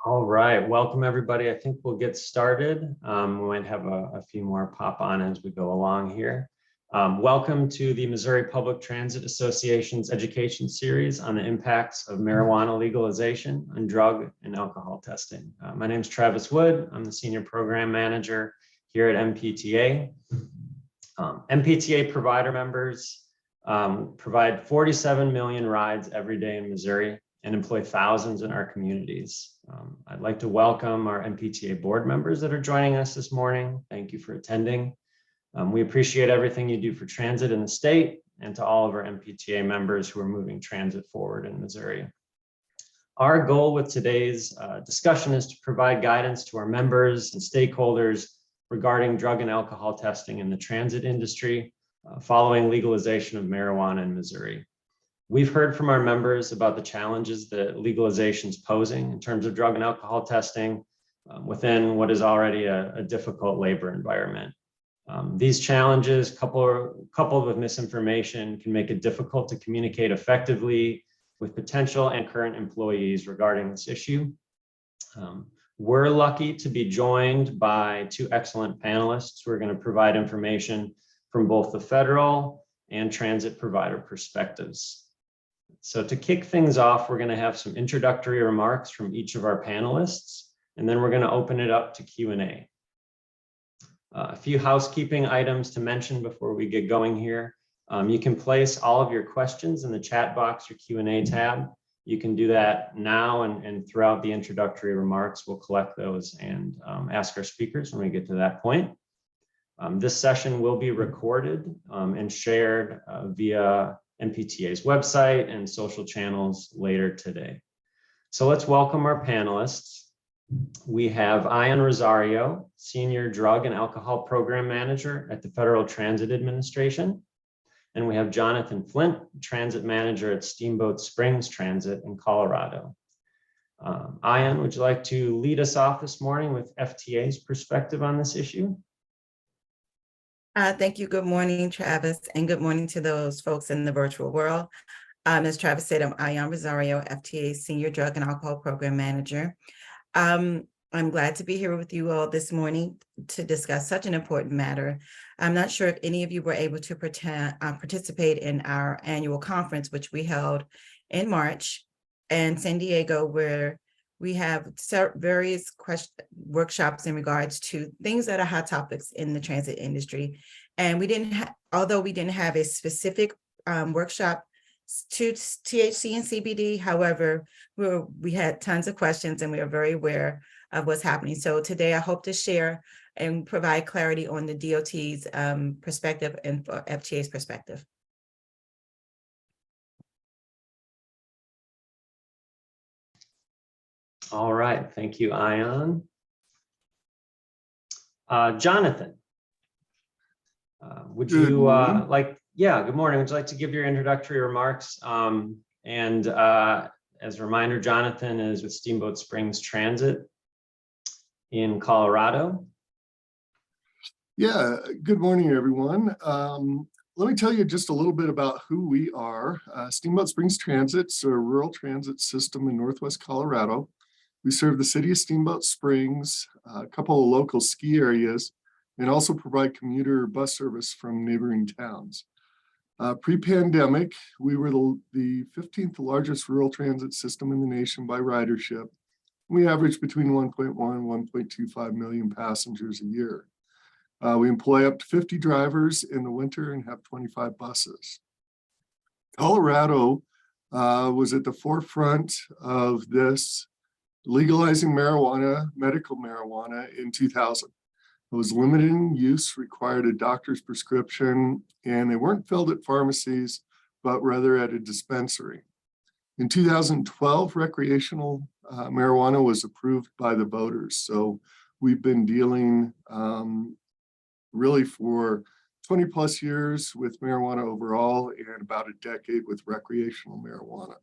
All right, welcome everybody. I think we'll get started. We might have a few more pop on as we go along here. Welcome to the Missouri Public Transit Association's education series on the impacts of marijuana legalization on drug and alcohol testing. My name is Travis Wood. I'm the Senior Program Manager here at MPTA. MPTA provider members provide 47 million rides every day in Missouri and employ thousands in our communities. I'd like to welcome our MPTA board members that are joining us this morning. Thank you for attending. We appreciate everything you do for transit in the state and to all of our MPTA members who are moving transit forward in Missouri. Our goal with today's discussion is to provide guidance to our members and stakeholders regarding drug and alcohol testing in the transit industry following legalization of marijuana in Missouri. We've heard from our members about the challenges that legalization is posing in terms of drug and alcohol testing within what is already a difficult labor environment. These challenges, coupled with misinformation, can make it difficult to communicate effectively with potential and current employees regarding this issue. We're lucky to be joined by two excellent panelists who are going to provide information from both the federal and transit provider perspectives. So to kick things off, we're going to have some introductory remarks from each of our panelists, and then we're going to open it up to Q&A. A few housekeeping items to mention before we get going here. You can place all of your questions in the chat box or Q&A tab. You can do that now and throughout the introductory remarks. We'll collect those and ask our speakers when we get to that point. This session will be recorded and shared via MPTA's website and social channels later today. So let's welcome our panelists. We have Ian Rosario, Senior Drug and Alcohol Program Manager at the Federal Transit Administration. And we have Jonathan Flint, Transit Manager at Steamboat Springs Transit in Colorado. Ian, would you like to lead us off this morning with FTA's perspective on this issue? Thank you. Good morning, Travis, and good morning to those folks in the virtual world. As Travis said, I'm Ian Rosario, FTA Senior Drug and Alcohol Program Manager. I'm glad to be here with you all this morning to discuss such an important matter. I'm not sure if any of you were able to participate in our annual conference, which we held in March in San Diego, where we have various workshops in regards to things that are hot topics in the transit industry. And we didn't although we didn't have a specific workshop to THC and CBD, however, we had tons of questions and we are very aware of what's happening. So today I hope to share and provide clarity on the DOT's perspective and FTA's perspective. All right, thank you, Ian. Jonathan, would you good morning. Would you like to give your introductory remarks? As a reminder, Jonathan is with Steamboat Springs Transit in Colorado. Yeah, good morning, everyone. Let me tell you just a little bit about who we are. Steamboat Springs Transit's a rural transit system in Northwest Colorado. We serve the city of Steamboat Springs, a couple of local ski areas, and also provide commuter bus service from neighboring towns. Pre-pandemic, we were the 15th largest rural transit system in the nation by ridership. We average between 1.1 and 1.25 million passengers a year. We employ up to 50 drivers in the winter and have 25 buses. Colorado was at the forefront of this, legalizing marijuana, medical marijuana, in 2000. It was limited in use, required a doctor's prescription, and they weren't filled at pharmacies, but rather at a dispensary. In 2012, recreational marijuana was approved by the voters. So we've been dealing really for 20 plus years with marijuana overall and about a decade with recreational marijuana.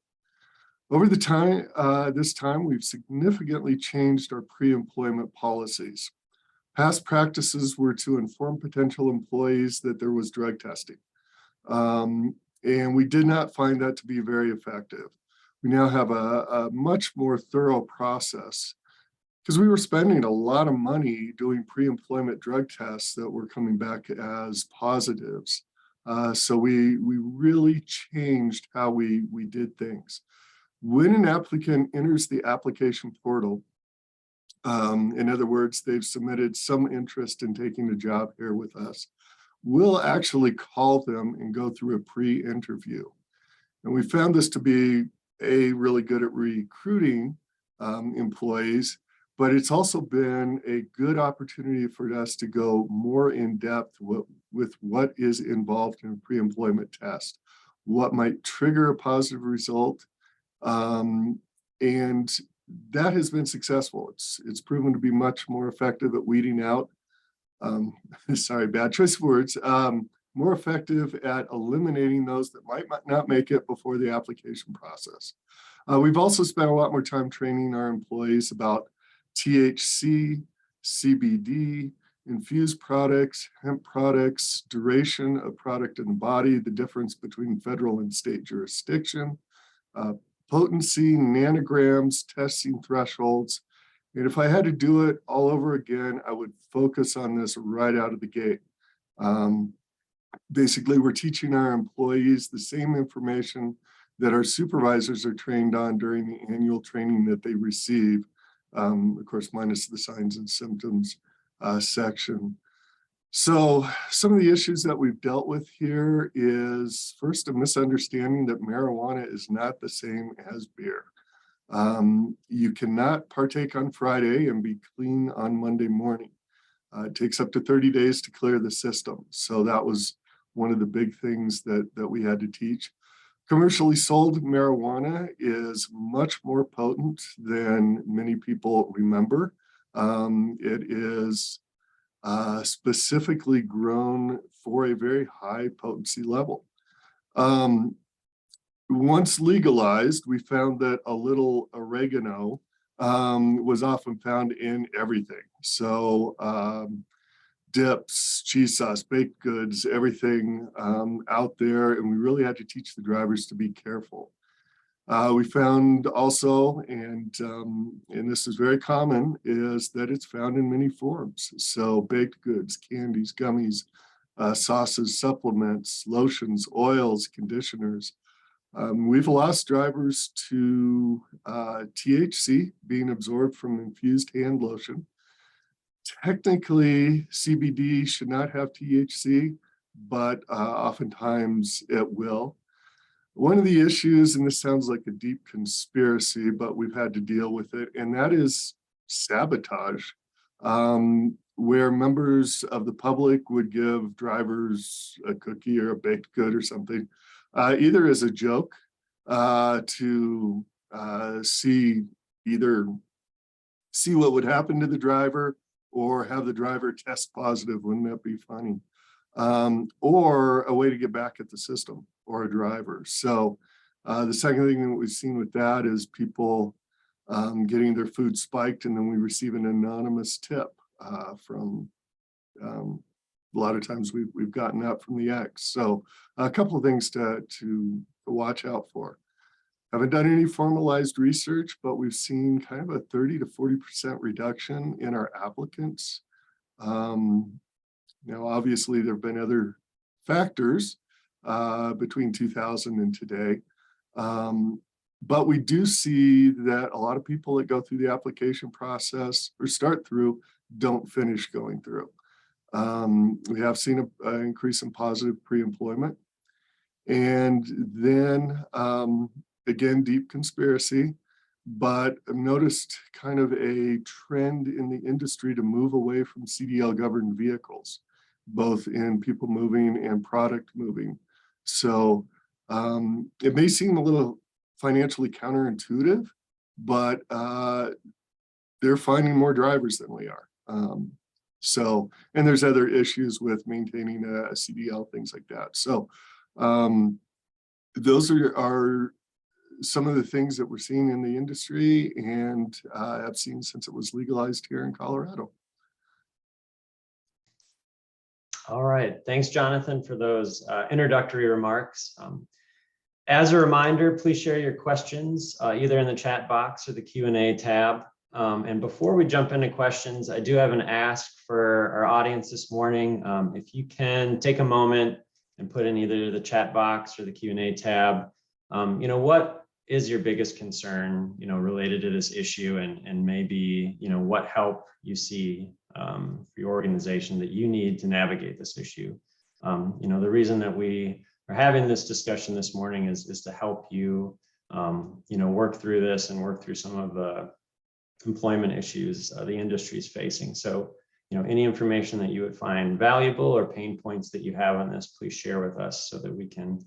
Over the time, this time, we've significantly changed our pre-employment policies. Past practices were to inform potential employees that there was drug testing. And we did not find that to be very effective. We now have a much more thorough process because we were spending a lot of money doing pre-employment drug tests that were coming back as positives. So we really changed how we did things. When an applicant enters the application portal, in other words, they've submitted some interest in taking a job here with us, we'll actually call them and go through a pre-interview. And we found this to be really good at recruiting employees, but it's also been a good opportunity for us to go more in depth with what is involved in a pre-employment test, what might trigger a positive result. And that has been successful. It's proven to be much more effective at weeding out, sorry, bad choice of words, more effective at eliminating those that might not make it before the application process. We've also spent a lot more time training our employees about THC, CBD, infused products, hemp products, duration of product in the body, the difference between federal and state jurisdiction, potency, nanograms, testing thresholds. And if I had to do it all over again, I would focus on this right out of the gate. Basically, we're teaching our employees the same information that our supervisors are trained on during the annual training that they receive, of course, minus the signs and symptoms section. So some of the issues that we've dealt with here is first a misunderstanding that marijuana is not the same as beer. You cannot partake on Friday and be clean on Monday morning. It takes up to 30 days to clear the system. So that was one of the big things that we had to teach. Commercially sold marijuana is much more potent than many people remember. It is specifically grown for a very high potency level. Once legalized, we found that a little oregano was often found in everything. So dips, cheese sauce, baked goods, everything out there. And we really had to teach the drivers to be careful. We found also, and this is very common, is that it's found in many forms. So baked goods, candies, gummies, sauces, supplements, lotions, oils, conditioners. We've lost drivers to THC being absorbed from infused hand lotion. Technically, CBD should not have THC, but oftentimes it will. One of the issues, and this sounds like a deep conspiracy, but we've had to deal with it, and that is sabotage, where members of the public would give drivers a cookie or a baked good or something, either as a joke to see what would happen to the driver or have the driver test positive. Wouldn't that be funny? Or a way to get back at the system or a driver. So the second thing that we've seen with that is people getting their food spiked, and then we receive an anonymous tip from a lot of times we've gotten that from the ex. So a couple of things to watch out for. Haven't done any formalized research, but we've seen kind of a 30 to 40% reduction in our applicants. Now, obviously, there have been other factors between 2000 and today. But we do see that a lot of people that go through the application process or start through don't finish going through. We have seen an increase in positive pre-employment. And then, again, deep conspiracy, but I've noticed kind of a trend in the industry to move away from CDL governed vehicles, both in people moving and product moving. So it may seem a little financially counterintuitive, but they're finding more drivers than we are. So, and there's other issues with maintaining a CDL, things like that. So those are some of the things that we're seeing in the industry and have seen since it was legalized here in Colorado. All right, thanks, Jonathan, for those introductory remarks. As a reminder, please share your questions either in the chat box or the Q&A tab. And before we jump into questions, I do have an ask for our audience this morning. If you can take a moment and put in either the chat box or the Q&A tab, what is your biggest concern, related to this issue, and maybe, what help you see for your organization that you need to navigate this issue. The reason that we are having this discussion this morning is to help you, work through this and work through some of the employment issues the industry is facing. So, any information that you would find valuable or pain points that you have on this, please share with us so that we can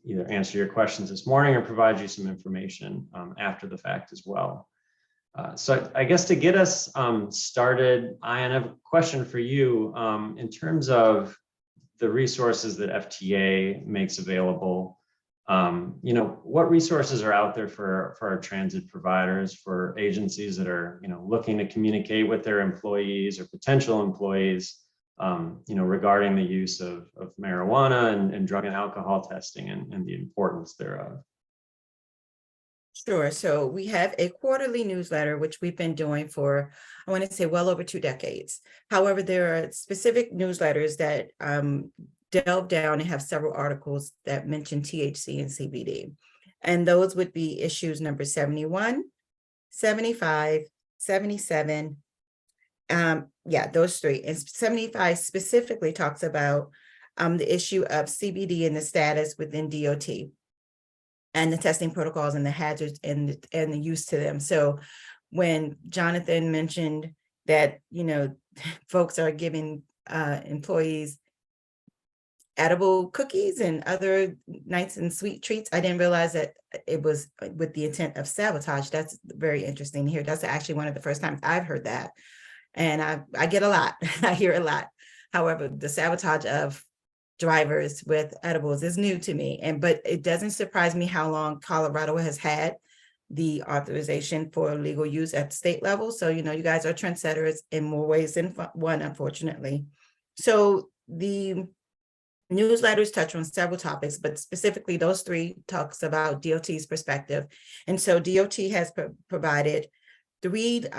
either answer your questions this morning or provide you some information after the fact as well. So I guess to get us started, I have a question for you in terms of the resources that FTA makes available. What resources are out there for our transit providers, for agencies that are, looking to communicate with their employees or potential employees, regarding the use of marijuana and drug and alcohol testing and the importance thereof? Sure. So we have a quarterly newsletter, which we've been doing for, I want to say, well over 2 decades. However, there are specific newsletters that delve down and have several articles that mention THC and CBD. And those would be issues number 71, 75, 77. Those 3. And 75 specifically talks about the issue of CBD and the status within DOT and the testing protocols and the hazards and the use to them. So when Jonathan mentioned that, folks are giving employees edible cookies and other nice and sweet treats, I didn't realize that it was with the intent of sabotage. That's very interesting to hear. That's actually one of the first times I've heard that. And I get a lot, I hear a lot. However, the sabotage of drivers with edibles is new to me. But it doesn't surprise me how long Colorado has had the authorization for legal use at state level. So, you guys are trendsetters in more ways than one, unfortunately. So the newsletters touch on several topics, but specifically those 3 talks about DOT's perspective. And so DOT has provided 3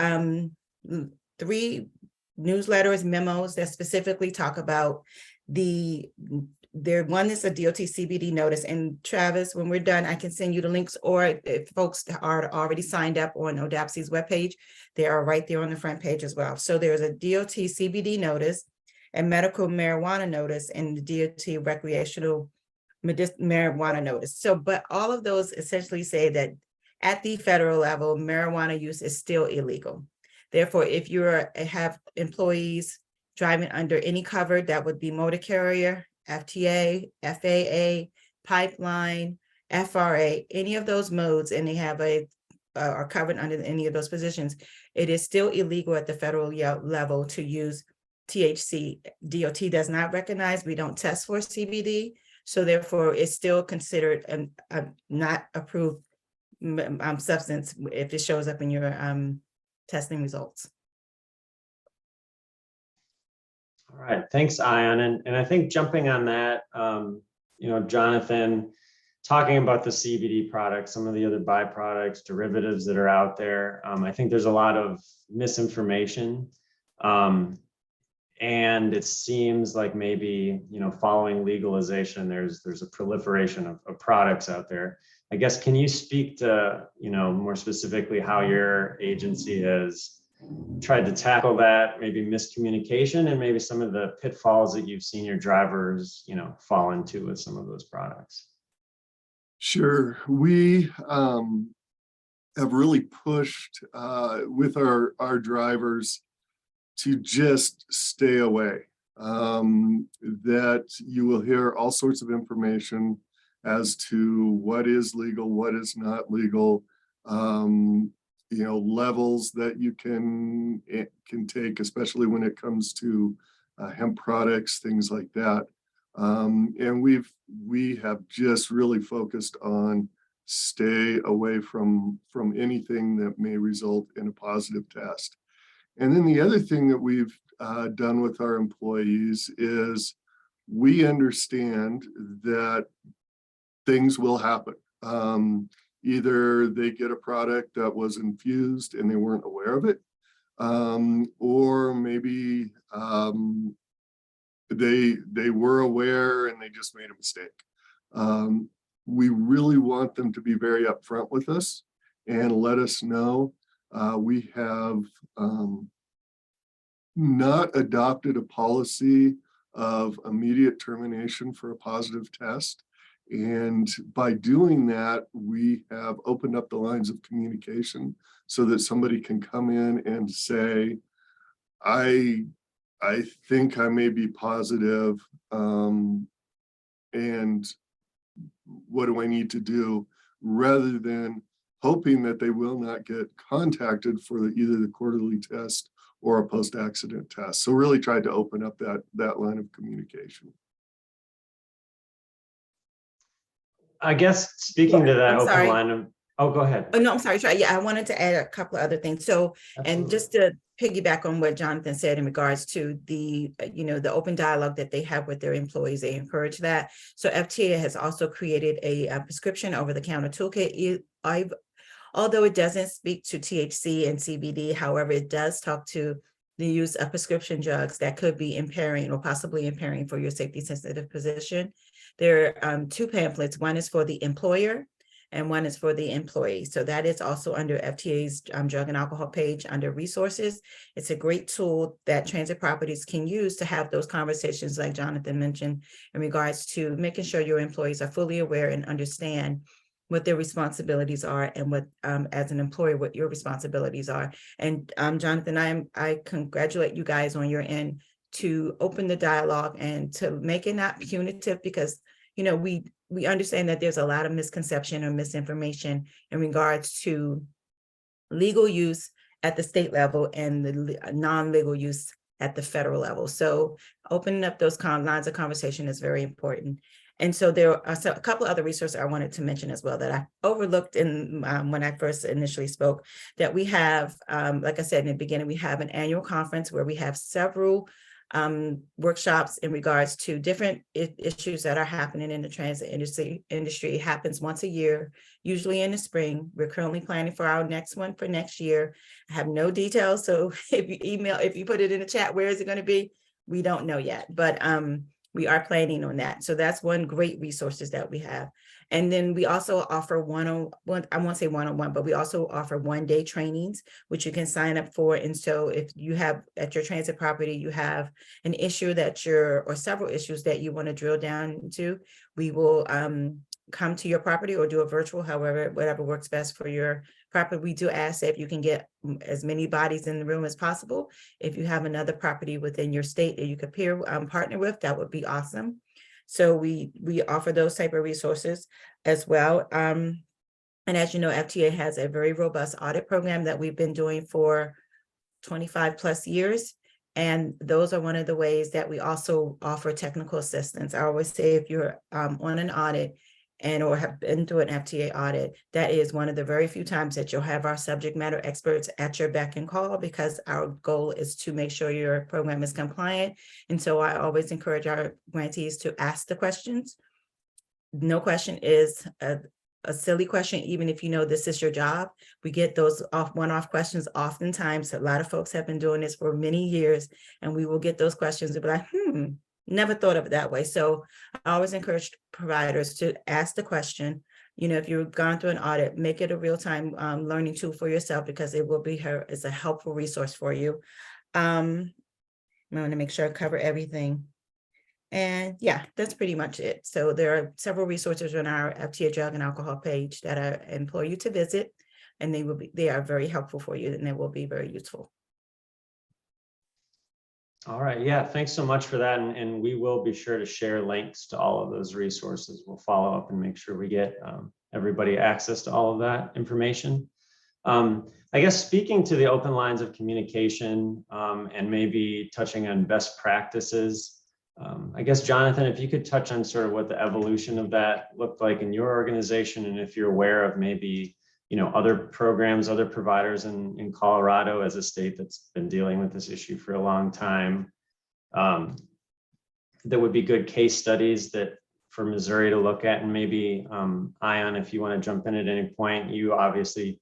newsletters, memos that specifically talk about one is a DOT CBD notice. And Travis, when we're done, I can send you the links, or if folks are already signed up on ODAPSY's webpage, they are right there on the front page as well. So there's a DOT CBD notice, a medical marijuana notice, and the DOT recreational marijuana notice. So, but all of those essentially say that at the federal level, marijuana use is still illegal. Therefore, if you have employees driving under any cover, that would be motor carrier, FTA, FAA, pipeline, FRA, any of those modes, and they are covered under any of those positions, it is still illegal at the federal level to use THC. DOT does not recognize, we don't test for CBD, so therefore it's still considered a not approved substance if it shows up in your testing results. All right, thanks, Ion. And I think jumping on that, Jonathan, talking about the CBD products, some of the other byproducts, derivatives that are out there, I think there's a lot of misinformation. And it seems like maybe, following legalization, there's a proliferation of products out there. I guess, can you speak to, more specifically how your agency has tried to tackle that, maybe miscommunication, and maybe some of the pitfalls that you've seen your drivers, fall into with some of those products? Sure. We have really pushed with our drivers to just stay away. That you will hear all sorts of information as to what is legal, what is not legal, levels that you can take, especially when it comes to hemp products, things like that. And we have just really focused on stay away from anything that may result in a positive test. And then the other thing that we've done with our employees is we understand that things will happen. either they get a product that was infused and they weren't aware of it, or maybe they were aware and they just made a mistake. We really want them to be very upfront with us and let us know. We have not adopted a policy of immediate termination for a positive test. And by doing that, we have opened up the lines of communication so that somebody can come in and say, I think I may be positive, and what do I need to do, rather than hoping that they will not get contacted for either the quarterly test or a post-accident test. So really tried to open up that line of communication. I guess speaking to that I'm open sorry. line of, oh, go ahead. Oh, no, I'm sorry. Yeah, I wanted to add a couple of other things. So, and Absolutely. just to piggyback on what Jonathan said in regards to the, the open dialogue that they have with their employees, they encourage that. So FTA has also created a prescription over-the-counter toolkit. Although it doesn't speak to THC and CBD, however, it does talk to the use of prescription drugs that could be impairing or possibly impairing for your safety sensitive position. There are 2 pamphlets. One is for the employer and one is for the employee. So that is also under FTA's drug and alcohol page under resources. It's a great tool that transit properties can use to have those conversations like Jonathan mentioned in regards to making sure your employees are fully aware and understand what their responsibilities are and what, as an employer, what your responsibilities are. And Jonathan, I congratulate you guys on your end to open the dialogue and to make it not punitive, because, we understand that there's a lot of misconception or misinformation in regards to legal use at the state level and the non-legal use at the federal level. So opening up those lines of conversation is very important. And so there are a couple of other resources I wanted to mention as well that I overlooked in when I first initially spoke, that we have, like I said in the beginning, we have an annual conference where we have several workshops in regards to different issues that are happening in the transit industry. It happens once a year, usually in the spring. We're currently planning for our next one for next year. I have no details, so if you put it in the chat, where is it going to be? We don't know yet, but we are planning on that. So that's one great resources that we have. And then we also offer one-on-one, I won't say one-on-one, but we also offer one-day trainings, which you can sign up for. And so if you have at your transit property, you have an issue or several issues that you want to drill down into, we will come to your property or do a virtual, whatever works best for your property. We do ask that if you can get as many bodies in the room as possible. If you have another property within your state that you could partner with, that would be awesome. So we offer those type of resources as well. And as you know, FTA has a very robust audit program that we've been doing for 25 plus years. And those are one of the ways that we also offer technical assistance. I always say if you're on an audit or have been through an FTA audit, that is one of the very few times that you'll have our subject matter experts at your beck and call, because our goal is to make sure your program is compliant. And so I always encourage our grantees to ask the questions. No question is a silly question, even if you know this is your job. We get those one-off questions oftentimes. A lot of folks have been doing this for many years, and we will get those questions and be like, never thought of it that way. So I always encourage providers to ask the question. If you've gone through an audit, make it a real-time learning tool for yourself, because it will be it's a helpful resource for you. I want to make sure I cover everything. And yeah, that's pretty much it. So there are several resources on our FTA drug and alcohol page that I implore you to visit, and they are very helpful for you, and they will be very useful. All right. Yeah, thanks so much for that. And we will be sure to share links to all of those resources. We'll follow up and make sure we get everybody access to all of that information. I guess speaking to the open lines of communication and maybe touching on best practices, I guess, Jonathan, if you could touch on sort of what the evolution of that looked like in your organization, and if you're aware of maybe other programs, other providers in Colorado as a state that's been dealing with this issue for a long time, that would be good case studies that for Missouri to look at, and maybe Ion, if you want to jump in at any point. You obviously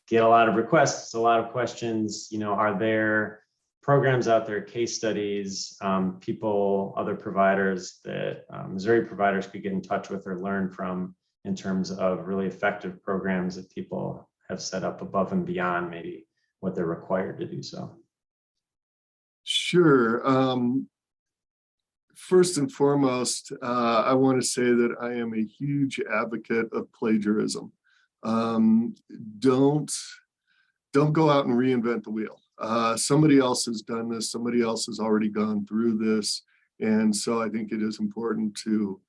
get a lot of requests, a lot of questions. Are there programs out there, case studies, people, other providers that Missouri providers could get in touch with or learn from in terms of really effective programs that people have set up above and beyond maybe what they're required to do so? Sure. First and foremost, I want to say that I am a huge advocate of plagiarism. Don't go out and reinvent the wheel. Somebody else has done this. Somebody else has already gone through this. And so I think it is important to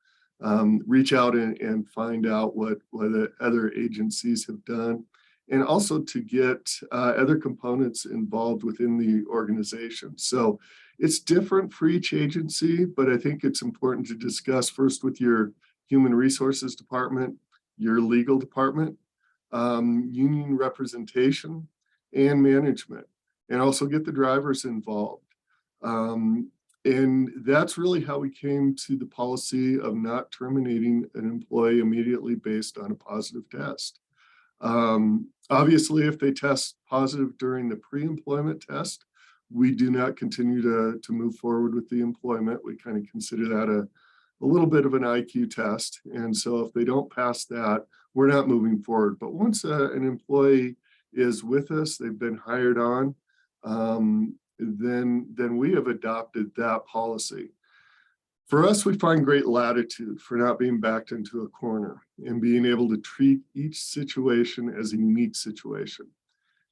reach out and find out what the other agencies have done, and also to get other components involved within the organization. So it's different for each agency, but I think it's important to discuss first with your human resources department, your legal department, union representation, and management, and also get the drivers involved. And that's really how we came to the policy of not terminating an employee immediately based on a positive test. Obviously, if they test positive during the pre-employment test, we do not continue to move forward with the employment. We kind of consider that a little bit of an IQ test. And so if they don't pass that, we're not moving forward. But once an employee is with us, they've been hired on, then we have adopted that policy. For us, we find great latitude for not being backed into a corner and being able to treat each situation as a unique situation.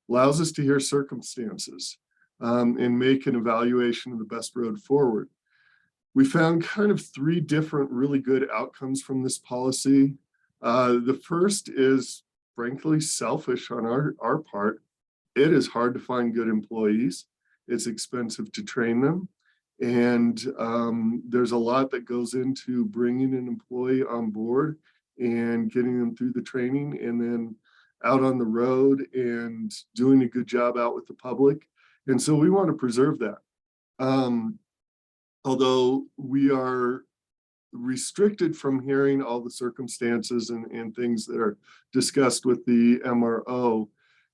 Allows us to hear circumstances and make an evaluation of the best road forward. We found kind of three different really good outcomes from this policy. The first is frankly selfish on our part. It is hard to find good employees. It's expensive to train them. And there's a lot that goes into bringing an employee on board and getting them through the training and then out on the road and doing a good job out with the public. And so we want to preserve that. Although we are restricted from hearing all the circumstances and things that are discussed with the MRO,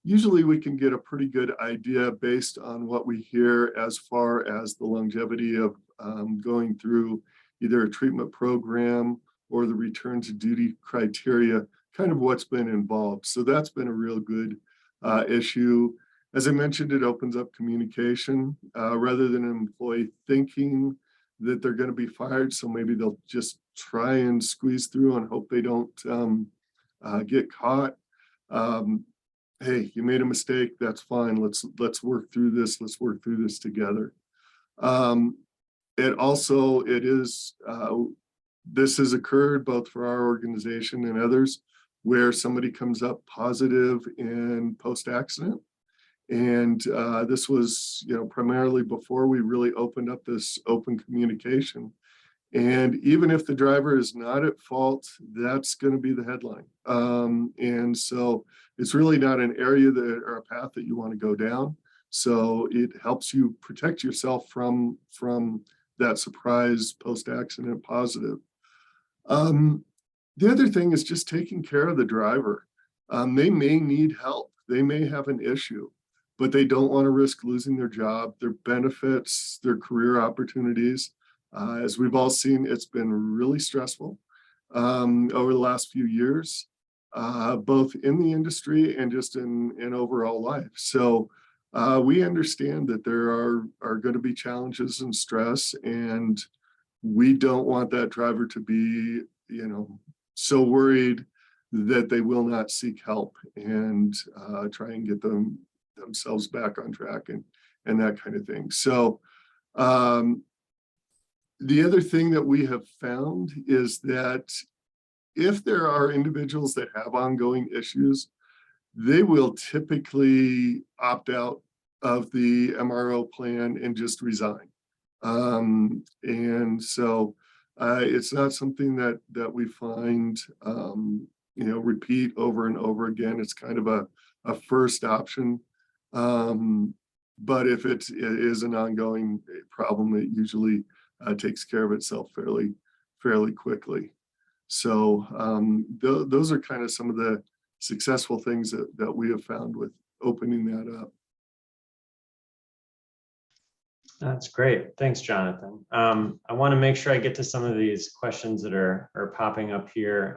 usually we can get a pretty good idea based on what we hear as far as the longevity of going through either a treatment program or the return to duty criteria, kind of what's been involved. So that's been a real good issue. As I mentioned, it opens up communication rather than an employee thinking that they're going to be fired. So maybe they'll just try and squeeze through and hope they don't get caught. Hey, you made a mistake. That's fine. Let's work through this. Let's work through this together. This has occurred both for our organization and others where somebody comes up positive in post-accident. And this was, primarily before we really opened up this open communication. And even if the driver is not at fault, that's going to be the headline. And so it's really not an area or a path that you want to go down. So it helps you protect yourself from that surprise post-accident positive. The other thing is just taking care of the driver. They may need help. They may have an issue, but they don't want to risk losing their job, their benefits, their career opportunities. As we've all seen, it's been really stressful over the last few years, both in the industry and just in overall life. So we understand that there are going to be challenges and stress, and we don't want that driver to be, so worried that they will not seek help and try and get themselves back on track and that kind of thing. So the other thing that we have found is that if there are individuals that have ongoing issues, they will typically opt out of the MRO plan and just resign. And so it's not something that we find, repeat over and over again. It's kind of a first option. But if it is an ongoing problem, it usually takes care of itself fairly quickly. So those are kind of some of the successful things that we have found with opening that up. That's great. Thanks, Jonathan. I want to make sure I get to some of these questions that are popping up here.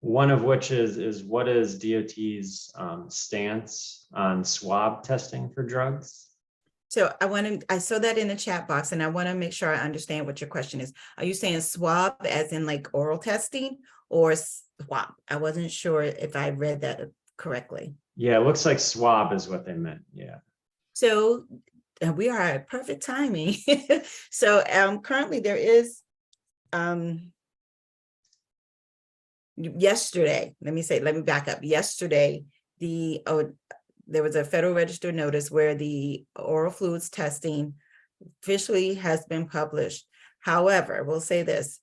One of which is what is DOT's stance on swab testing for drugs? So I saw that in the chat box and I want to make sure I understand what your question is. Are you saying swab as in like oral testing or swab? I wasn't sure if I read that correctly. Yeah, it looks like swab is what they meant. Yeah. So we are at perfect timing. So currently there is yesterday, let me back up. Yesterday, there was a Federal Register notice where the oral fluids testing officially has been published. However, we'll say this,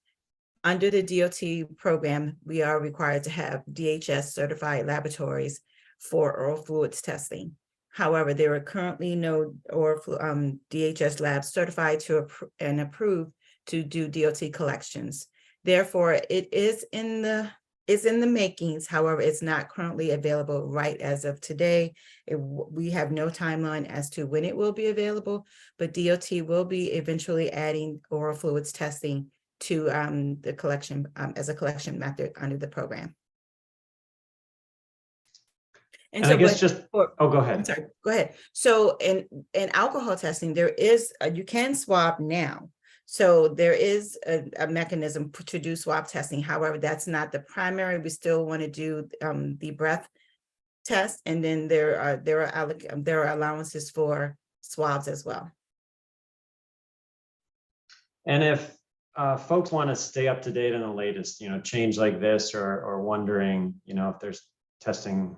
under the DOT program, we are required to have DHS certified laboratories for oral fluids testing. However, there are currently no DHS labs certified and approved to do DOT collections. Therefore, it is in the makings. However, it's not currently available right as of today. We have no timeline as to when it will be available, but DOT will be eventually adding oral fluids testing to the collection as a collection method under the program. And so I guess go ahead. I'm sorry, go ahead. So in alcohol testing, there is, you can swab now. So there is a mechanism to do swab testing. However, that's not the primary. We still want to do the breath test. And then there are allowances for swabs as well. And if folks want to stay up to date on the latest, change like this, or wondering, if there's testing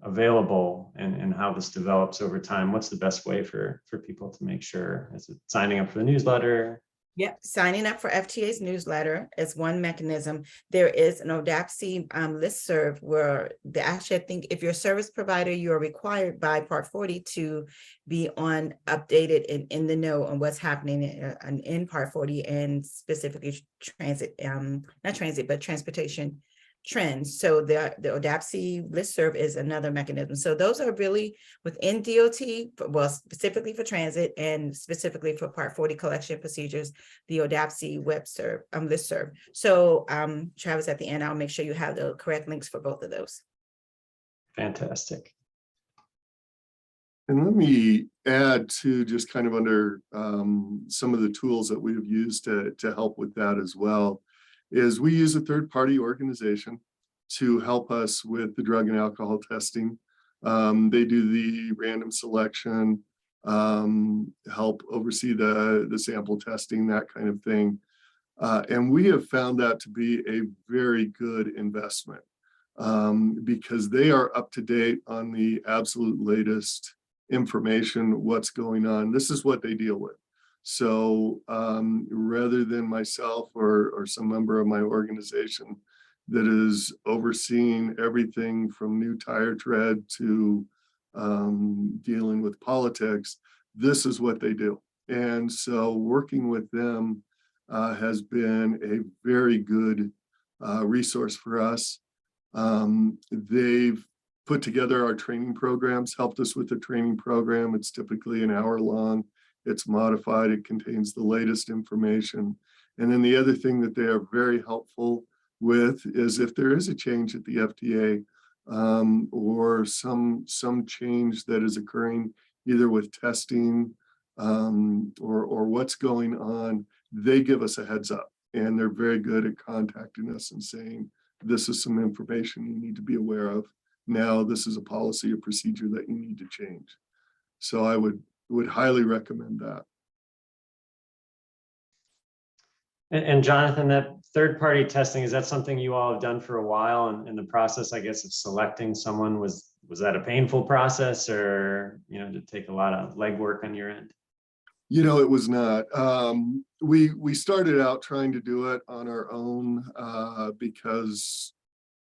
available and how this develops over time, what's the best way for people to make sure? Is it signing up for the newsletter? Yep, signing up for FTA's newsletter is one mechanism. There is an ODAPC listserv where I think if you're a service provider, you are required by Part 40 to be updated and in the know on what's happening in Part 40 and specifically transportation trends. So the ODAPC listserv is another mechanism. So those are really within DOT, well, specifically for transit and specifically for Part 40 collection procedures, the ODAPC listserv. So Travis, at the end, I'll make sure you have the correct links for both of those. Fantastic. And let me add to just kind of under some of the tools that we've used to help with that as well, is we use a third-party organization to help us with the drug and alcohol testing. They do the random selection, help oversee the sample testing, that kind of thing. And we have found that to be a very good investment because they are up to date on the absolute latest information, what's going on. This is what they deal with. So rather than myself or some member of my organization that is overseeing everything from new tire tread to dealing with politics, this is what they do. And so working with them has been a very good resource for us. They've put together our training programs, helped us with the training program. It's typically an hour long. It's modified, it contains the latest information. And then the other thing that they are very helpful with is if there is a change at the FDA or some change that is occurring either with testing or what's going on, they give us a heads up. And they're very good at contacting us and saying, this is some information you need to be aware of. Now, this is a policy or procedure that you need to change. So I would highly recommend that. And Jonathan, that third-party testing, is that something you all have done for a while? And in the process, I guess, of selecting someone, was that a painful process, or did it take a lot of legwork on your end? It was not. We started out trying to do it on our own because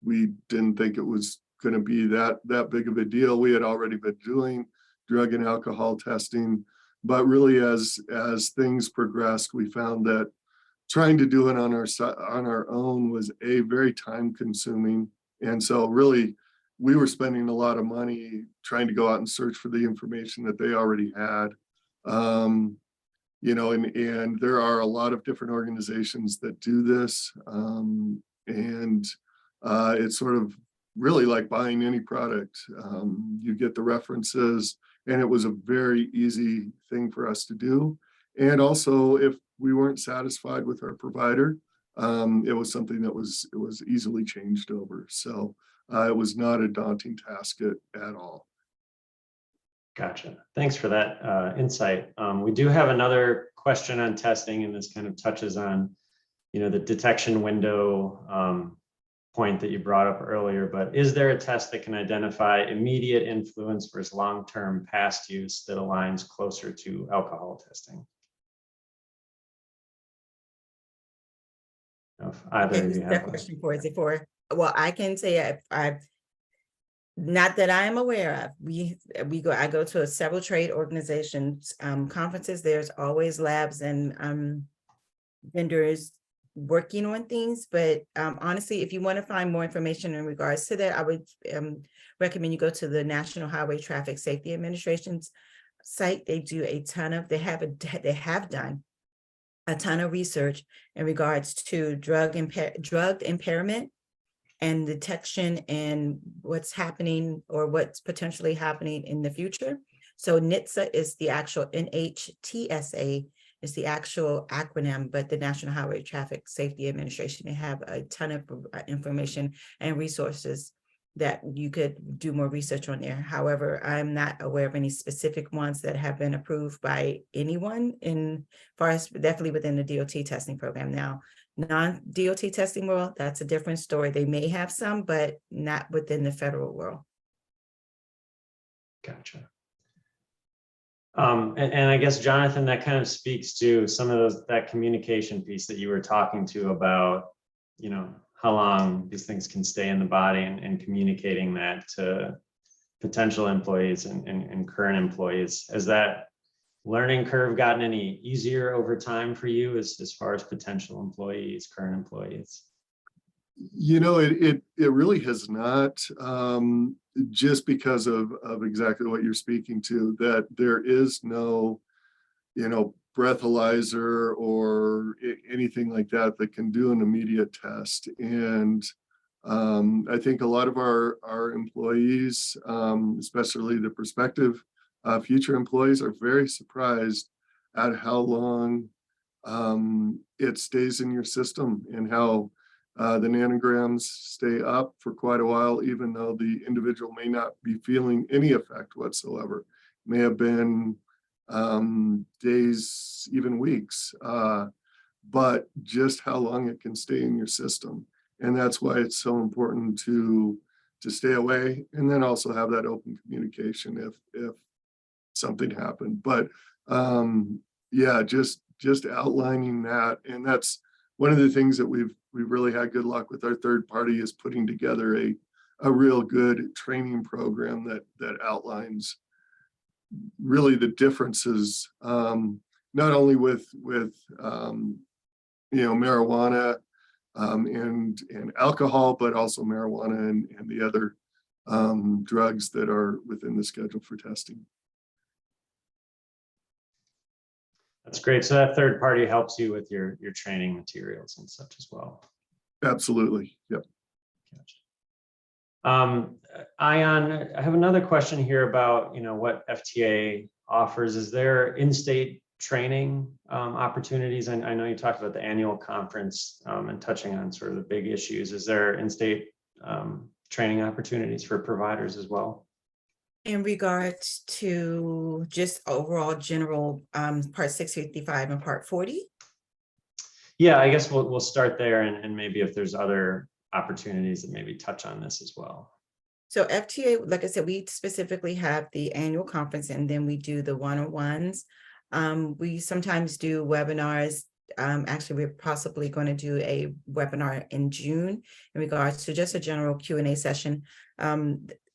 we didn't think it was going to be that big of a deal. We had already been doing drug and alcohol testing, but really as things progressed, we found that trying to do it on our own was very time consuming. And so really we were spending a lot of money trying to go out and search for the information that they already had. You know, and there are a lot of different organizations that do this. It's sort of really like buying any product. You get the references, and it was a very easy thing for us to do. And also, if we weren't satisfied with our provider, it was something that was easily changed over. So it was not a daunting task at all. Gotcha. Thanks for that insight. We do have another question on testing, and this kind of touches on, you know, the detection window point that you brought up earlier. But is there a test that can identify immediate influence versus long-term past use that aligns closer to alcohol testing? If either of Who's you that have question for? Is it for, well, I can say I've not that I am aware of. I go to several trade organizations conferences. There's always labs and vendors working on things, but honestly, if you want to find more information in regards to that, I would recommend you go to the National Highway Traffic Safety Administration's site. They do a ton of, they have done a ton of research in regards to drug impairment and detection and what's happening or what's potentially happening in the future. So NHTSA is the actual NHTSA is the actual acronym, but the National Highway Traffic Safety Administration, they have a ton of information and resources that you could do more research on there. However, I'm not aware of any specific ones that have been approved by anyone in far as definitely within the DOT testing program. Now, non-DOT testing world, that's a different story. They may have some, but not within the federal world. Gotcha. And I guess, Jonathan, that kind of speaks to some of that communication piece that you were talking to about, you know, how long these things can stay in the body and communicating that to potential employees and current employees. Has that learning curve gotten any easier over time for you as far as potential employees, current employees? You know, it really has not, just because of exactly what you're speaking to, that there is no, you know, breathalyzer or anything like that that can do an immediate test. And I think a lot of our employees, especially the prospective future employees, are very surprised at how long it stays in your system and how the nanograms stay up for quite a while, even though the individual may not be feeling any effect whatsoever. May have been days, even weeks, but just how long it can stay in your system. And that's why it's so important to stay away, and then also have that open communication if something happened. But yeah, just outlining that. And that's one of the things that we've really had good luck with. Our third party is putting together a real good training program that outlines really the differences, not only with you know, marijuana and alcohol, but also marijuana and the other drugs that are within the schedule for testing. That's great. So that third party helps you with your training materials and such as well. Absolutely. Yep. Gotcha. Ion, I have another question here about, you know, what FTA offers. Is there in-state training opportunities? I know you talked about the annual conference and touching on sort of the big issues. Is there in-state training opportunities for providers as well? In regards to just overall general part 655 and part 40? Yeah, I guess we'll start there, and maybe if there's other opportunities that maybe touch on this as well. So FTA, like I said, we specifically have the annual conference, and then we do the one-on-ones. We sometimes do webinars. Actually, we're possibly going to do a webinar in June in regards to just a general Q&A session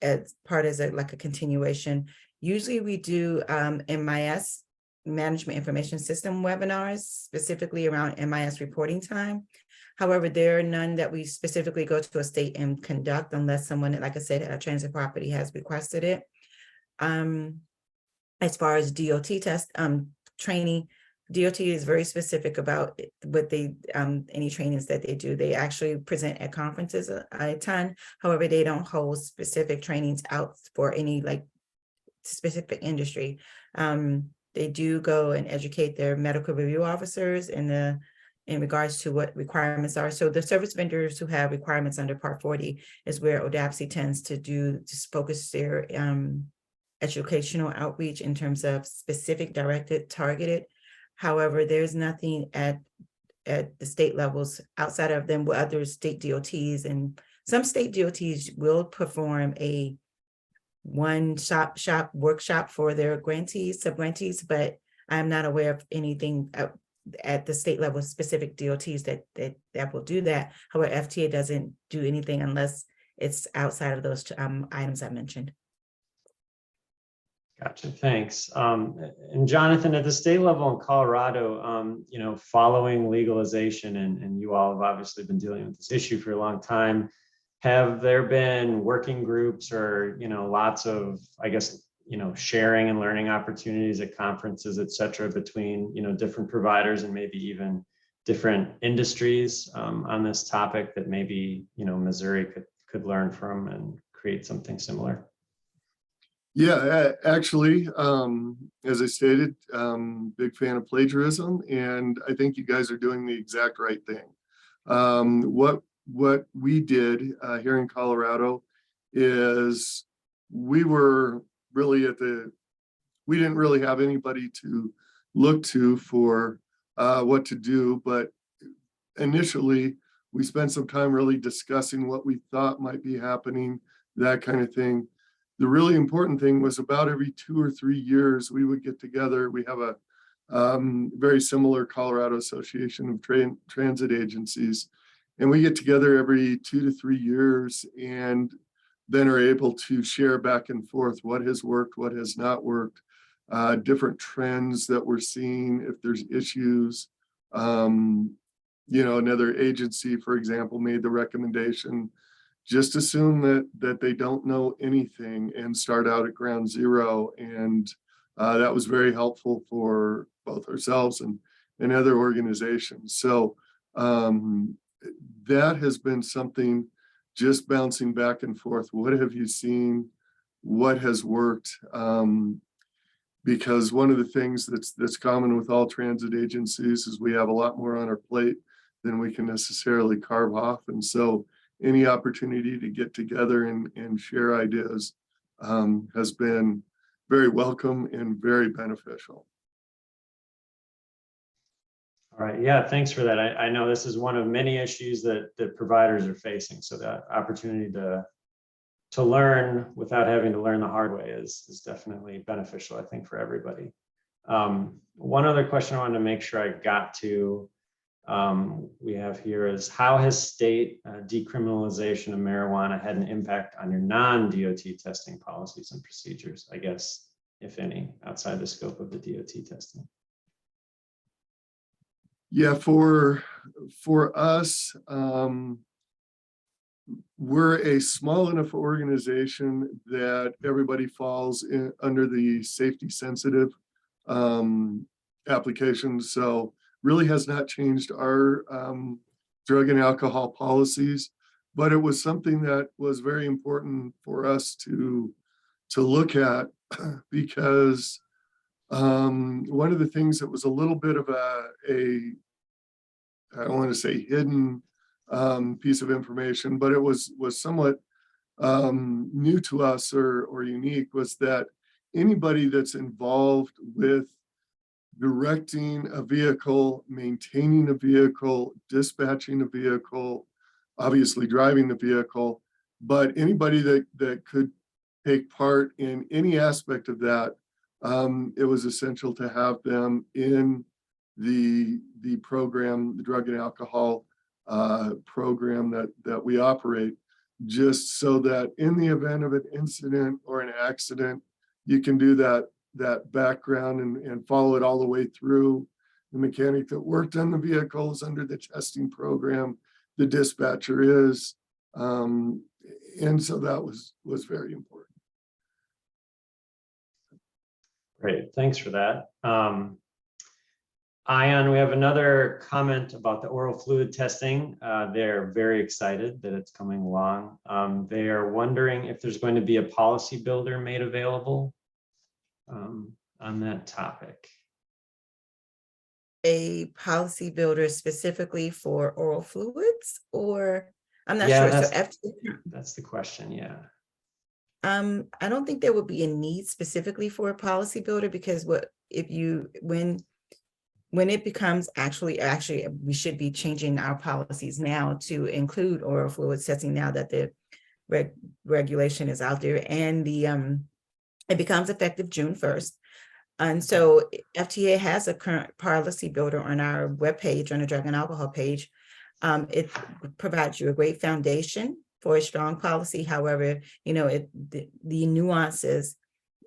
as part as like a continuation. Usually we do MIS Management Information System webinars, specifically around MIS reporting time. However, there are none that we specifically go to a state and conduct unless someone, like I said, a transit property has requested it. As far as DOT test training, DOT is very specific about what they any trainings that they do. They actually present at conferences a ton. However, they don't hold specific trainings out for any like specific industry. They do go and educate their medical review officers in regards to what requirements are. So the service vendors who have requirements under Part 40 is where ODAPSI tends to focus their educational outreach in terms of specific, directed, targeted. However, there's nothing at the state levels outside of them with other state DOTs, and some state DOTs will perform a one-stop workshop for their grantees, sub-grantees, but I'm not aware of anything at the state level, specific DOTs that will do that. However, FTA doesn't do anything unless it's outside of those items I mentioned. Gotcha, thanks. And Jonathan, at the state level in Colorado, you know, following legalization, and you all have obviously been dealing with this issue for a long time, have there been working groups or, you know, lots of, I guess, you know, sharing and learning opportunities at conferences, et cetera, between, you know, different providers and maybe even different industries on this topic that maybe, you know, Missouri could learn from and create something similar? Yeah, actually, as I stated, big fan of plagiarism, and I think you guys are doing the exact right thing. What we did here in Colorado is we were really we didn't really have anybody to look to for what to do, but initially we spent some time really discussing what we thought might be happening, that kind of thing. The really important thing was about every 2 or 3 years, we would get together. We have a very similar Colorado Association of Transit Agencies, and we get together every 2 to 3 years and then are able to share back and forth what has worked, what has not worked, different trends that we're seeing, if there's issues. You know, another agency, for example, made the recommendation, just assume that they don't know anything and start out at ground zero. And that was very helpful for both ourselves and other organizations. So that has been something, just bouncing back and forth. What have you seen? What has worked? Because one of the things that's common with all transit agencies is we have a lot more on our plate than we can necessarily carve off. And so any opportunity to get together and share ideas has been very welcome and very beneficial. All right, yeah, thanks for that. I know this is one of many issues that providers are facing. So that opportunity to learn without having to learn the hard way is definitely beneficial, I think, for everybody. One other question I wanted to make sure I got to we have here is, how has state decriminalization of marijuana had an impact on your non-DOT testing policies and procedures, I guess, if any, outside the scope of the DOT testing? Yeah, for us, we're a small enough organization that everybody falls under the safety sensitive applications. So really has not changed our drug and alcohol policies, but it was something that was very important for us to look at because one of the things that was a little bit of a I don't want to say hidden piece of information, but it was somewhat new to us or unique, was that anybody that's involved with directing a vehicle, maintaining a vehicle, dispatching a vehicle, obviously driving the vehicle, but anybody that could take part in any aspect of that, it was essential to have them in the program, the drug and alcohol program that we operate, just so that in the event of an incident or an accident, you can do that that background and follow it all the way through. The mechanic that worked on the vehicles under the testing program, the dispatcher is. And so that was very important. Great, thanks for that. Ion, we have another comment about the oral fluid testing. They're very excited that it's coming along. They are wondering if there's going to be a policy builder made available on that topic. A policy builder specifically for oral fluids, or I'm not Yeah, sure. So that's the question. Yeah. I don't think there would be a need specifically for a policy builder, because when it becomes actually we should be changing our policies now to include oral fluid testing now that the regulation is out there, and it becomes effective June 1st. And so FTA has a current policy builder on our webpage, on the drug and alcohol page. It provides you a great foundation for a strong policy. However, the nuances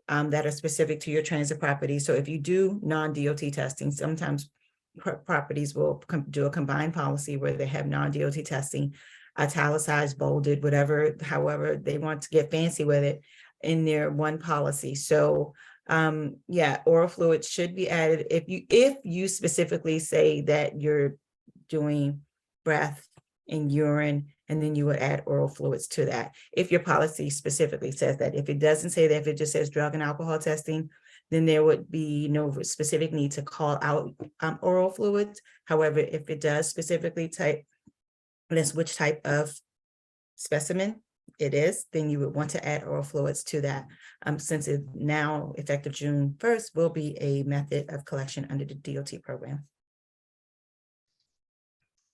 that are specific to your transit property. So if you do non-DOT testing, sometimes properties will do a combined policy where they have non-DOT testing, italicized, bolded, whatever, however they want to get fancy with it in their one policy. So yeah, oral fluids should be added if you specifically say that you're doing breath and urine, and then you would add oral fluids to that. If your policy specifically says that. If it doesn't say that, if it just says drug and alcohol testing, then there would be no specific need to call out oral fluids. However, if it does specifically list which type of specimen it is, then you would want to add oral fluids to that, since it now effective June 1st will be a method of collection under the DOT program.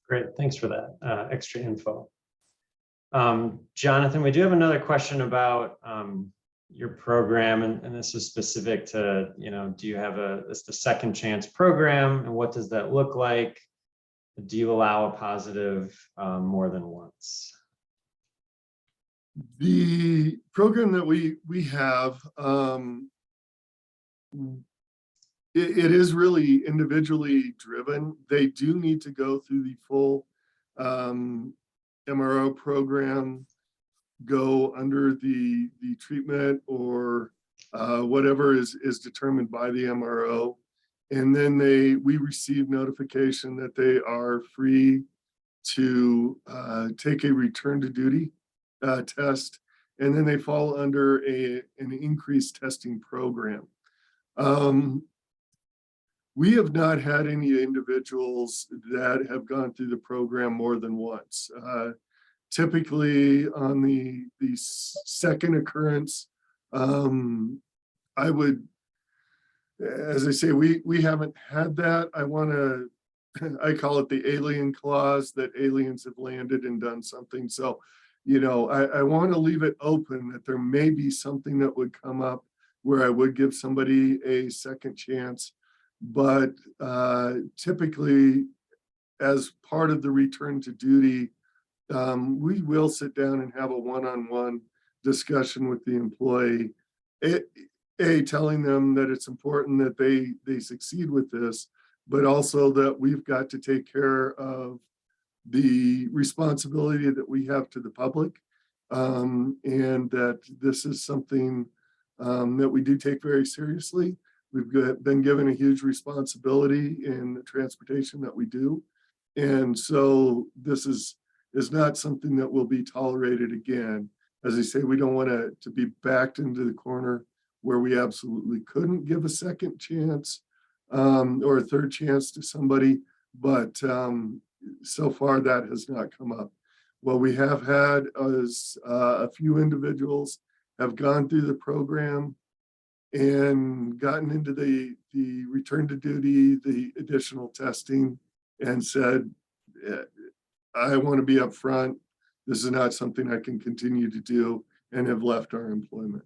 Great, thanks for that extra info. Jonathan, we do have another question about your program, and this is specific to, do you have the second chance program, and what does that look like? Do you allow a positive more than once? The program that we have, it is really individually driven. They do need to go through the full MRO program, go under the treatment or whatever is determined by the MRO. And then we receive notification that they are free to take a return to duty test, and then they fall under an increased testing program. We have not had any individuals that have gone through the program more than once. Typically on the second occurrence, I would, as I say, we haven't had that. I call it the alien clause, that aliens have landed and done something. So, I want to leave it open that there may be something that would come up where I would give somebody a second chance. But typically, as part of the return to duty, we will sit down and have a one-on-one discussion with the employee, telling them that it's important that they succeed with this, but also that we've got to take care of the responsibility that we have to the public, and that this is something that we do take very seriously. We've been given a huge responsibility in the transportation that we do. And so this is not something that will be tolerated again. As I say, we don't want to be backed into the corner where we absolutely couldn't give a second chance or a third chance to somebody. But so far that has not come up. What we have had is a few individuals have gone through the program and gotten into the return to duty, the additional testing, and said, I want to be upfront. This is not something I can continue to do, and have left our employment.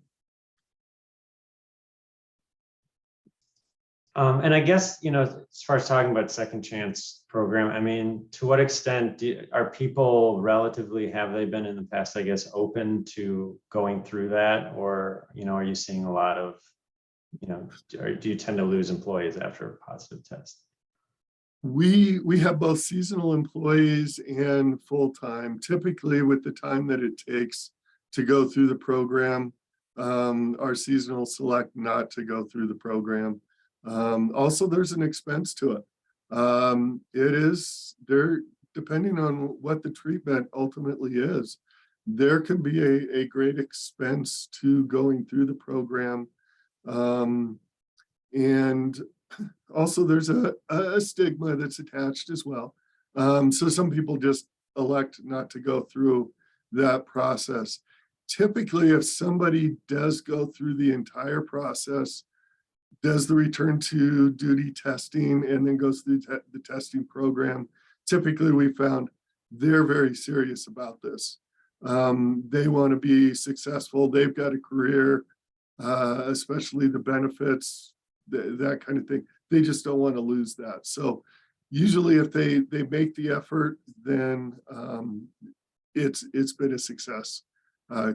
And I guess, as far as talking about second chance program, I mean, to what extent are people relatively, have they been in the past, I guess, open to going through that? Or, are you seeing a lot of or do you tend to lose employees after a positive test? We have both seasonal employees and full-time. Typically, with the time that it takes to go through the program, our seasonal select not to go through the program. Also, there's an expense to it. It is there, depending on what the treatment ultimately is, there can be a great expense to going through the program. And also there's a stigma that's attached as well. So some people just elect not to go through that process. Typically, if somebody does go through the entire process, does the return to duty testing, and then goes through the testing program, typically we found they're very serious about this. They want to be successful. They've got a career, especially the benefits, that kind of thing. They just don't want to lose that. So usually if they make the effort, then it's been a success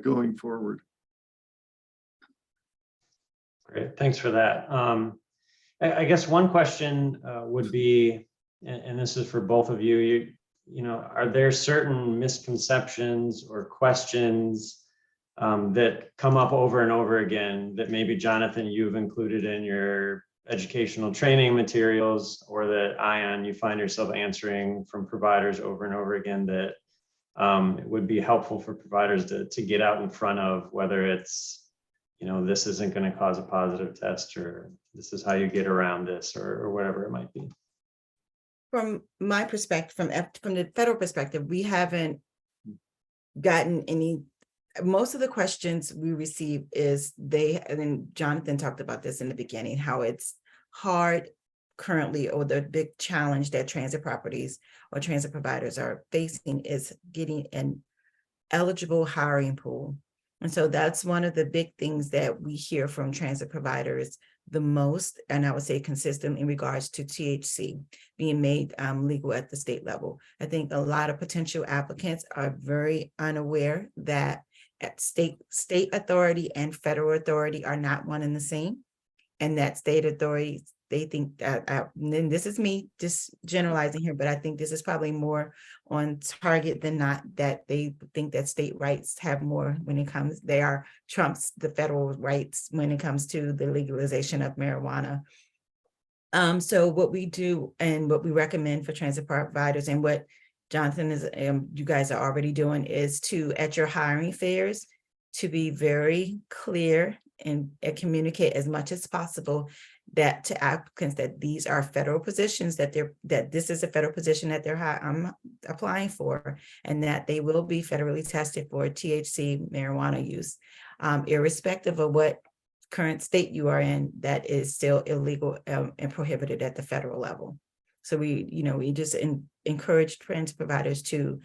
going forward. Great, thanks for that. I guess one question would be, and this is for both of you, are there certain misconceptions or questions that come up over and over again that maybe, Jonathan, you've included in your educational training materials, or that Ion, you find yourself answering from providers over and over again, that it would be helpful for providers to get out in front of, whether it's, this isn't going to cause a positive test, or this is how you get around this, or whatever it might be? From my perspective, from the federal perspective, we haven't gotten any. Most of the questions we receive is and Jonathan talked about this in the beginning, how it's hard currently, or the big challenge that transit properties or transit providers are facing is getting an eligible hiring pool. And so that's one of the big things that we hear from transit providers the most, and I would say consistent, in regards to THC being made legal at the state level. I think a lot of potential applicants are very unaware that at state authority and federal authority are not one and the same, and that state authorities, they think that, and this is me just generalizing here, but I think this is probably more on target than not, that they think that state rights have more when it comes, they are trumps the federal rights when it comes to the legalization of marijuana. So what we do and what we recommend for transit providers, and what Jonathan is, you guys are already doing, is to, at your hiring fairs, to be very clear and communicate as much as possible that to applicants that these are federal positions, that this is a federal position that I'm applying for, and that they will be federally tested for THC marijuana use, irrespective of what current state you are in, that is still illegal and prohibited at the federal level. So we just encourage transit providers to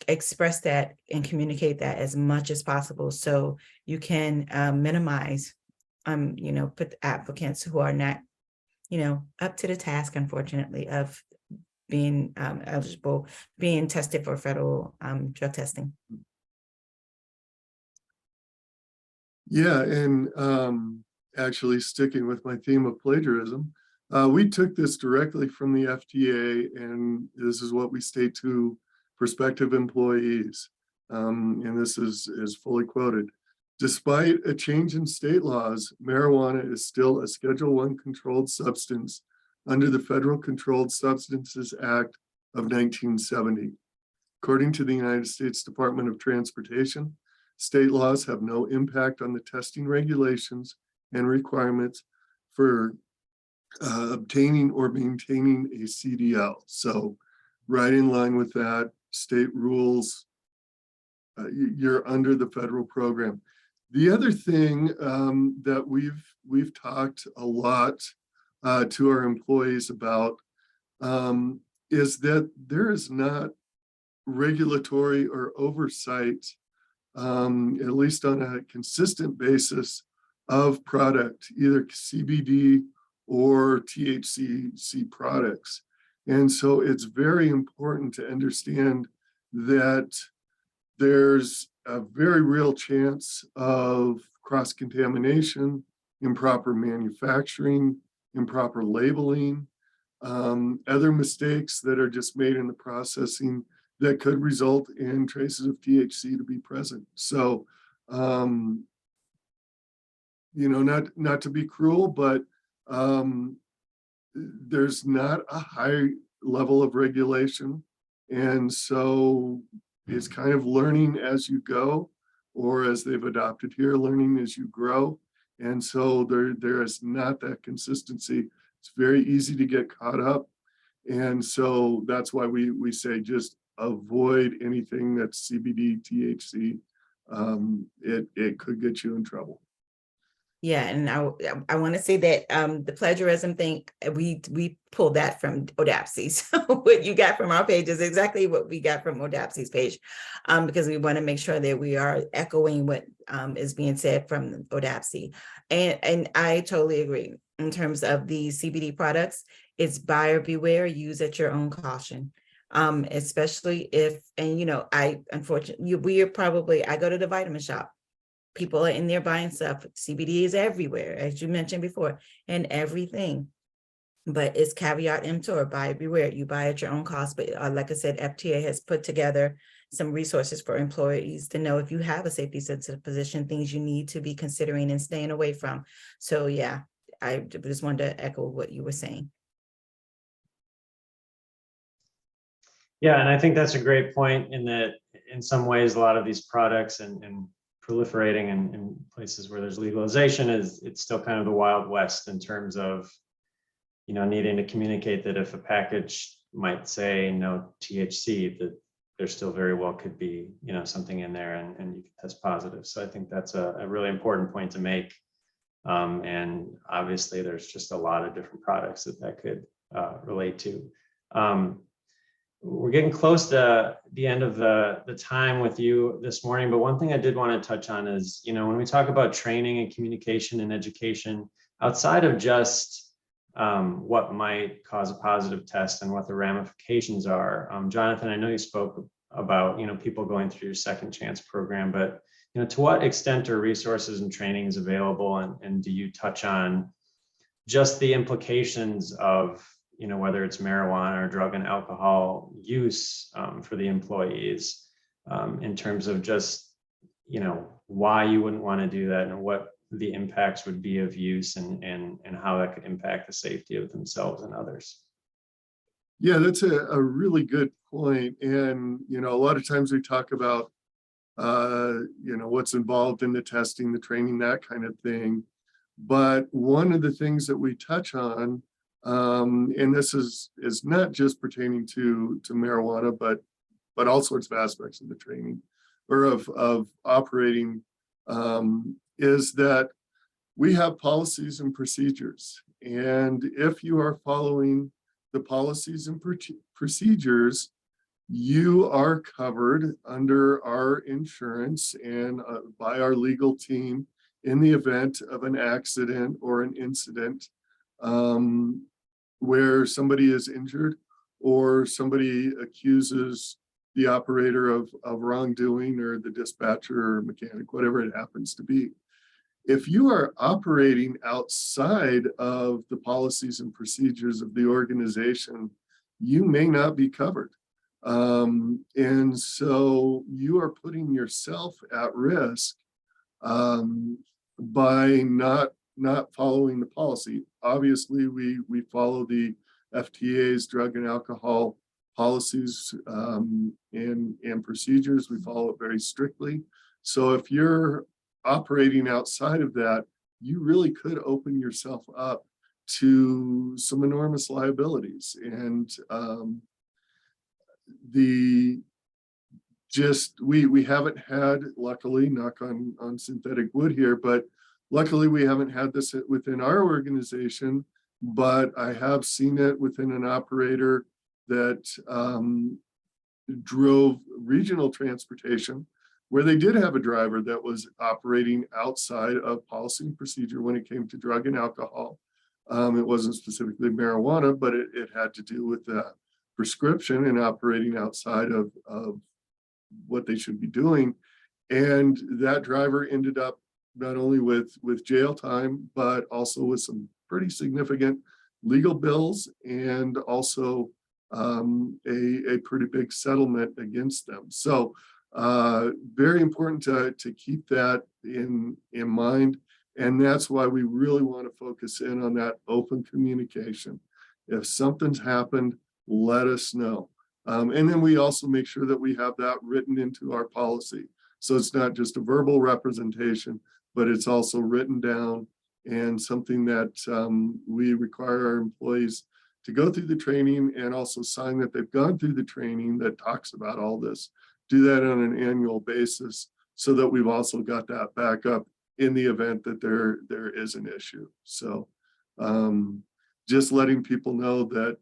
express that and communicate that as much as possible, so you can minimize put applicants who are not up to the task, unfortunately, of being eligible, being tested for federal drug testing. Yeah, and actually sticking with my theme of plagiarism, we took this directly from the FDA, and this is what we state to prospective employees, and this is fully quoted. Despite a change in state laws, marijuana is still a Schedule I controlled substance under the Federal Controlled Substances Act of 1970. According to the United States Department of Transportation, state laws have no impact on the testing regulations and requirements for obtaining or maintaining a CDL. So right in line with that, state rules, you're under the federal program. The other thing that we've talked a lot to our employees about is that there is not regulatory or oversight, at least on a consistent basis, of product, either CBD or THC products. And so it's very important to understand that there's a very real chance of cross-contamination improper manufacturing, improper labeling, other mistakes that are just made in the processing that could result in traces of THC to be present. So, you know, not to be cruel, but there's not a high level of regulation. And so it's kind of learning as you go, or as they've adopted here, learning as you grow. And so there is not that consistency. It's very easy to get caught up. And so that's why we say just avoid anything that's CBD, THC. It could get you in trouble. Yeah, and I want to say that the plagiarism thing, we pulled that from ODAPSI. So what you got from our page is exactly what we got from ODAPSI's page, because we want to make sure that we are echoing what is being said from ODAPSI. And I totally agree. In terms of the CBD products, it's buyer beware, use at your own caution. Especially if, and you know, unfortunately, I go to the vitamin shop. People are in there buying stuff. CBD is everywhere, as you mentioned before, and everything. But it's caveat emptor, buyer beware. You buy at your own cost. But like I said, FTA has put together some resources for employees to know if you have a safety sensitive position, things you need to be considering and staying away from. So yeah, I just wanted to echo what you were saying. Yeah, and I think that's a great point in that in some ways, a lot of these products and proliferating in places where there's legalization it's still kind of the Wild West in terms of, you know, needing to communicate that if a package might say no THC, that there still very well could be, you know, something in there and you can test positive. So I think that's a really important point to make. And obviously there's just a lot of different products that could relate to. We're getting close to the end of the time with you this morning, but one thing I did want to touch on is, you know, when we talk about training and communication and education, outside of just what might cause a positive test and what the ramifications are. Jonathan, I know you spoke about, you know, people going through your second chance program, but, you know, to what extent are resources and trainings available, and do you touch on just the implications of, you know, whether it's marijuana or drug and alcohol use for the employees in terms of just, you know, why you wouldn't want to do that and what the impacts would be of use and how that could impact the safety of themselves and others. Yeah, that's a really good point. And, you know, a lot of times we talk about, you know, what's involved in the testing, the training, that kind of thing. But one of the things that we touch on, and this is not just pertaining to marijuana, but all sorts of aspects of the training or of operating, is that we have policies and procedures. And if you are following the policies and procedures, you are covered under our insurance and by our legal team in the event of an accident or an incident where somebody is injured or somebody accuses the operator of wrongdoing, or the dispatcher or mechanic, whatever it happens to be. If you are operating outside of the policies and procedures of the organization, you may not be covered. And so you are putting yourself at risk by not following the policy. Obviously, we follow the FTA's drug and alcohol policies and procedures. We follow it very strictly. So if you're operating outside of that, you really could open yourself up to some enormous liabilities. And we haven't had, luckily, knock on synthetic wood here, but luckily we haven't had this within our organization, but I have seen it within an operator that drove regional transportation, where they did have a driver that was operating outside of policy and procedure when it came to drug and alcohol. It wasn't specifically marijuana, but it had to do with the prescription and operating outside of what they should be doing. And that driver ended up not only with jail time, but also with some pretty significant legal bills and also a pretty big settlement against them. So very important to keep that in mind. And that's why we really want to focus in on that open communication. If something's happened, let us know. And then we also make sure that we have that written into our policy. So it's not just a verbal representation, but it's also written down and something that we require our employees to go through the training and also sign that they've gone through the training that talks about all this. Do that on an annual basis so that we've also got that backup in the event that there is an issue. So just letting people know that,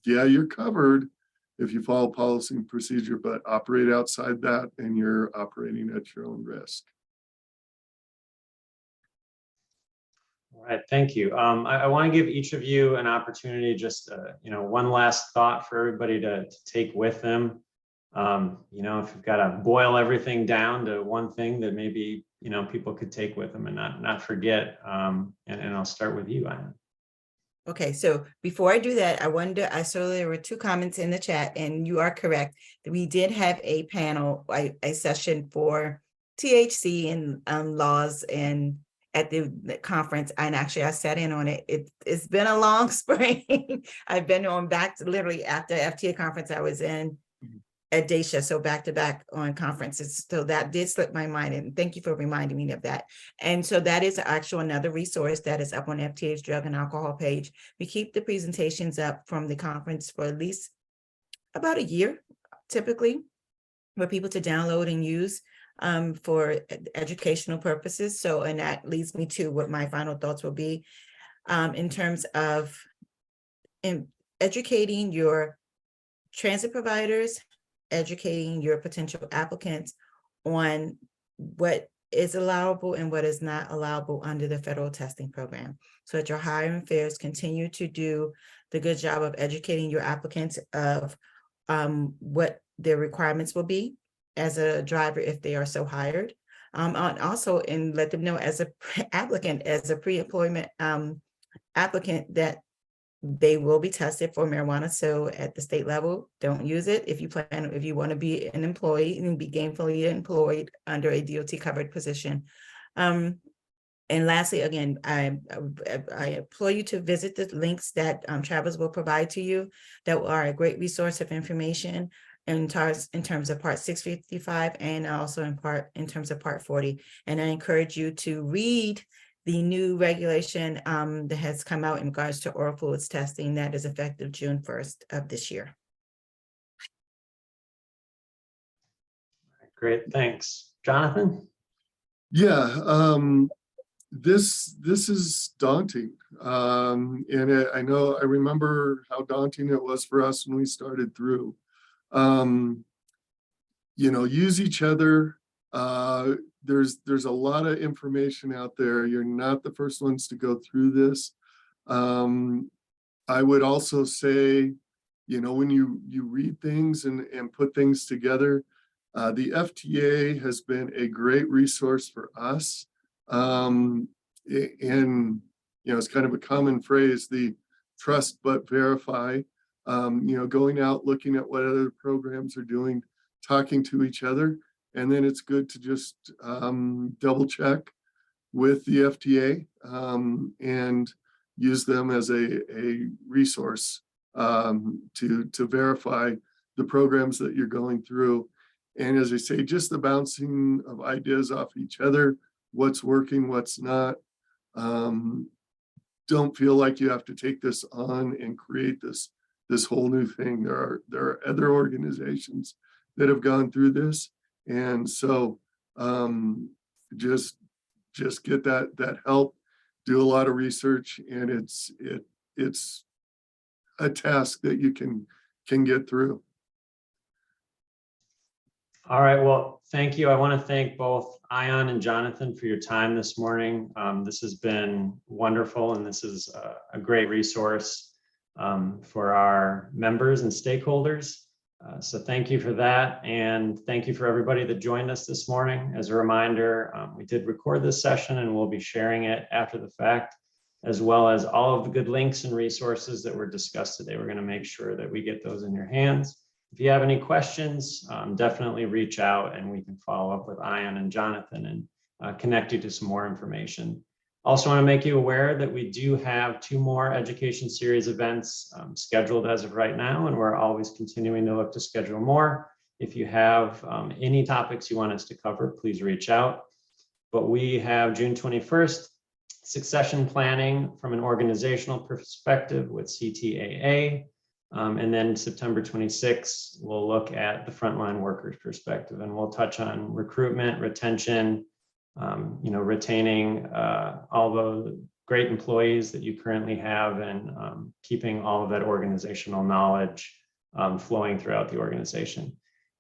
yeah, you're covered if you follow policy and procedure, but operate outside that and you're operating at your own risk. All right, thank you. I want to give each of you an opportunity, just one last thought for everybody to take with them. If you've got to boil everything down to one thing that maybe people could take with them and not forget. And I'll start with you, Anna. Okay, so before I do that, I saw there were 2 comments in the chat, and you are correct that we did have a panel, a session for THC and laws and at the conference, and actually I sat in on it. It's been a long spring. I've been on back to literally after FTA conference I was in at Dacia, so back to back on conferences. So that did slip my mind, and thank you for reminding me of that. And so that is actually another resource that is up on FTA's drug and alcohol page. We keep the presentations up from the conference for at least about a year, typically, for people to download and use for educational purposes. So, and that leads me to what my final thoughts will be in terms of educating your transit providers, educating your potential applicants on what is allowable and what is not allowable under the federal testing program. So that your hiring fairs continue to do the good job of educating your applicants of what their requirements will be as a driver if they are so hired. And also, and let them know as a applicant, as a pre-employment applicant, that they will be tested for marijuana. So at the state level, don't use it if you want to be an employee and be gainfully employed under a DOT covered position. And lastly, again, I implore you to visit the links that Travis will provide to you that are a great resource of information in terms of Part 655 and also in terms of Part 40. And I encourage you to read the new regulation that has come out in regards to oral fluids testing that is effective June 1st of this year. Great, thanks. Jonathan? Yeah, this is daunting. And I remember how daunting it was for us when we started through. Use each other. There's a lot of information out there. You're not the first ones to go through this. I would also say, when you read things and put things together, the FTA has been a great resource for us. And it's kind of a common phrase, the trust but verify. Going out, looking at what other programs are doing, talking to each other. And then it's good to just double check with the FTA and use them as a resource to verify the programs that you're going through. And as I say, just the bouncing of ideas off each other, what's working, what's not. Don't feel like you have to take this on and create this whole new thing. There are other organizations that have gone through this. And so just get that help, do a lot of research, and it's a task that you can get through. All right, well, thank you. I want to thank both Ion and Jonathan for your time this morning. This has been wonderful, and this is a great resource for our members and stakeholders. So thank you for that. And thank you for everybody that joined us this morning. As a reminder, we did record this session and we'll be sharing it after the fact, as well as all of the good links and resources that were discussed today. We're going to make sure that we get those in your hands. If you have any questions, definitely reach out and we can follow up with Ian and Jonathan and connect you to some more information. Also want to make you aware that we do have 2 more education series events scheduled as of right now, and we're always continuing to look to schedule more. If you have any topics you want us to cover, please reach out. But we have June 21st, succession planning from an organizational perspective with CTAA. And then September 26th, we'll look at the frontline workers perspective, and we'll touch on recruitment, retention, retaining all the great employees that you currently have, and keeping all of that organizational knowledge flowing throughout the organization.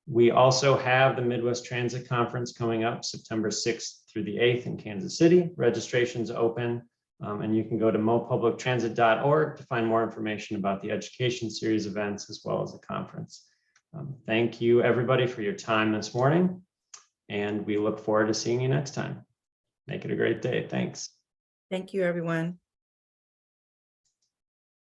We also have the Midwest Transit Conference coming up September 6th through the 8th in Kansas City. Registration's open, and you can go to mopublictransit.org to find more information about the education series events as well as the conference. Thank you, everybody, for your time this morning, and we look forward to seeing you next time. Make it a great day. Thanks. Thank you, everyone.